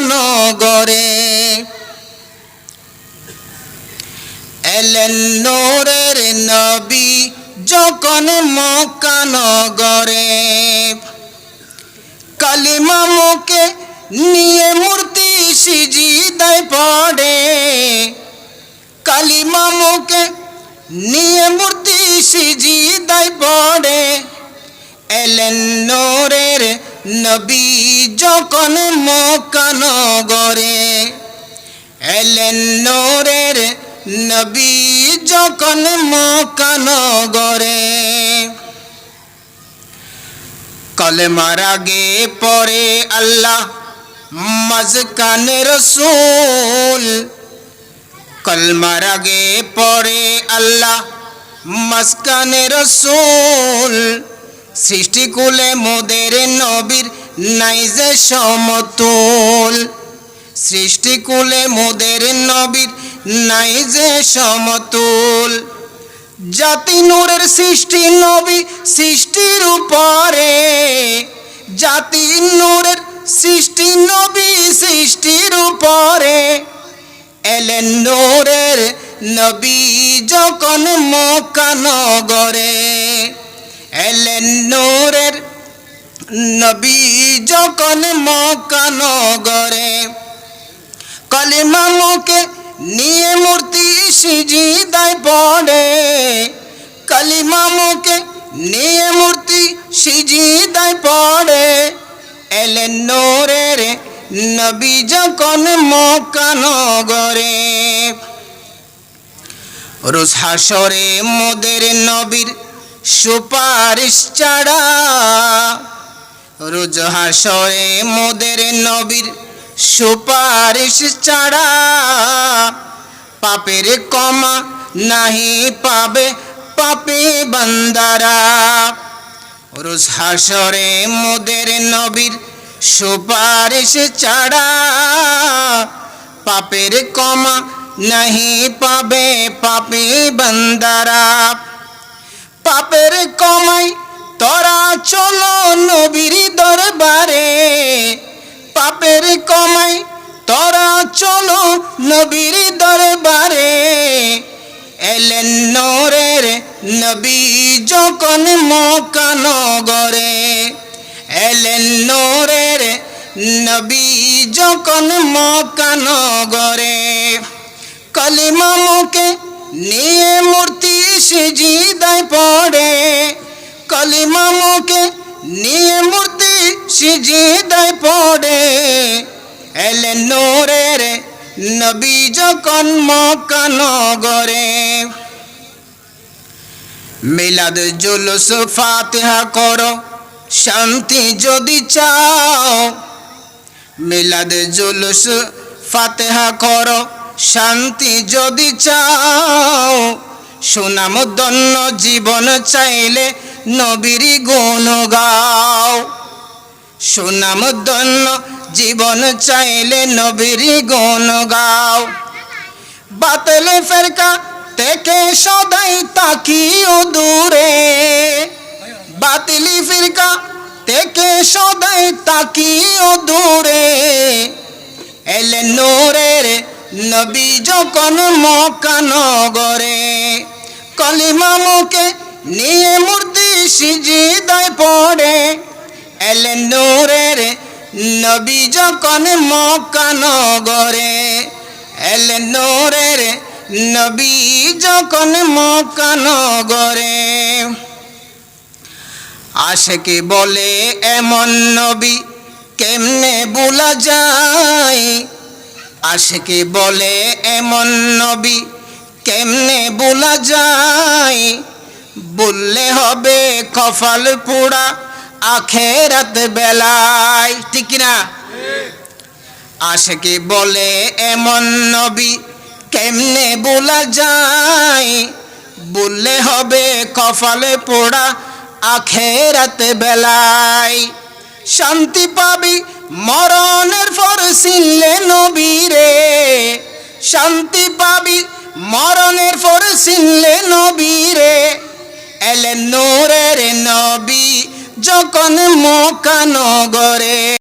নগরে। এলেন নূরের নবী যখন মক্কা নগরে। কালিমা মুখে নিয়ে মূর্তি সিজদায় পড়ে। কালিমা মুখে নিয়ে মূর্তি সিজদায় পড়ে। এলেন নূরের নবী যখন মক্কা নগরে। এলেন নূরের নবী যখন মক্কা নগরে। কলেমার আগে পড়ে আল্লাহ মাঝখানে রসূল। কলমার আগে পড়ে আল্লাহ মাঝখানে রসূল। সৃষ্টিকুলে মোদের নবীর নাই যে সমতুল। সৃষ্টিকুলে মোদের নবীর নাই যে সমতুল। জাতি নূরের সৃষ্টি নবী সৃষ্টির উপরে। জাতি নূরের সৃষ্টি নবী সৃষ্টির উপরে। এলেন নূরের নবী যখন মক্কা নগরে। এলেন নূরের নবী যখন মক্কা নগরে। কালিমা মুখে নিয়ে মূর্তি সিজদায় পড়ে। কালিমা মুখে নিয়ে মূর্তি সিজদায় পড়ে। এলেন নূরের নবী যখন মক্কা নগরে। রোজ হাসরে মোদের নবীর সুপারিশ ছাড়া। রোজ হাসরে মোদের নবীর সুপারিশ ছাড়া। পাপের ক্ষমা নাহি পাবে পাপী বান্দারা। রোজ হাসরে মোদের নবীর সুপারিশ ছাড়া। পাপের ক্ষমা নাহি পাবে পাপী বান্দারা। পাপের ক্ষমায় তোরা চলো নবীর দরবারে। পাপের ক্ষমায় তোরা চলো নবীর দরবারে। এলেন নূরের নবী যখন মক্কা নগরে। এলেন নূরের নবী যখন মক্কা নগরে। কালিমা মুখে নিয়ে মূর্তি সিজদায় পড়ে। কালিমা মুখে নিয়ে মূর্তি সিজদায় পড়ে। এলেন নূরের নবী যখন মক্কা নগরে। মিলাদ জুলুস ফাতিহা করো শান্তি যদি চাও। মিলাদ জুলুস ফাতিহা করো শান্তি যদি চাও। সুনাম ধন্য জীবন চাইলে নবীর গুণ গাও। সুনাম ধন্য জীবন চাইলে নবীর গুণ গাও। বাতিল ফেরকা থেকে সদাই তাকিও দূরে। বাতিল ফিরকা থেকে সদাই তাকিও দূরে। এলেন নূরের নবী যখন মক্কা নগরে। কালিমা মুখে নিয়ে মূর্তি সিজদায় পড়ে। এলেন নূরের নবী যখন মক্কা নগরে। এলেন নূরের নবী যখন মক্কা নগরে। আশিকি বলে এমন নবী কেমনে ভুলা যায়। আশিকি বলে এমন নবী কেমনে ভুলা যায়। বললে হবে কপাল পোড়া আখেরাত বেলায়। ঠিক না? আশিকি বলে এমন নবী কেমনে ভুলা যায়। বললে হবে কপাল পোড়া আখেরাত বেলায়। শান্তি পাবি মরণের পর চিনলে নবীরে। শান্তি পাবি মরণের পর চিনলে নবীরে। এলেন নূরের নবী যখন মক্কা নগরে।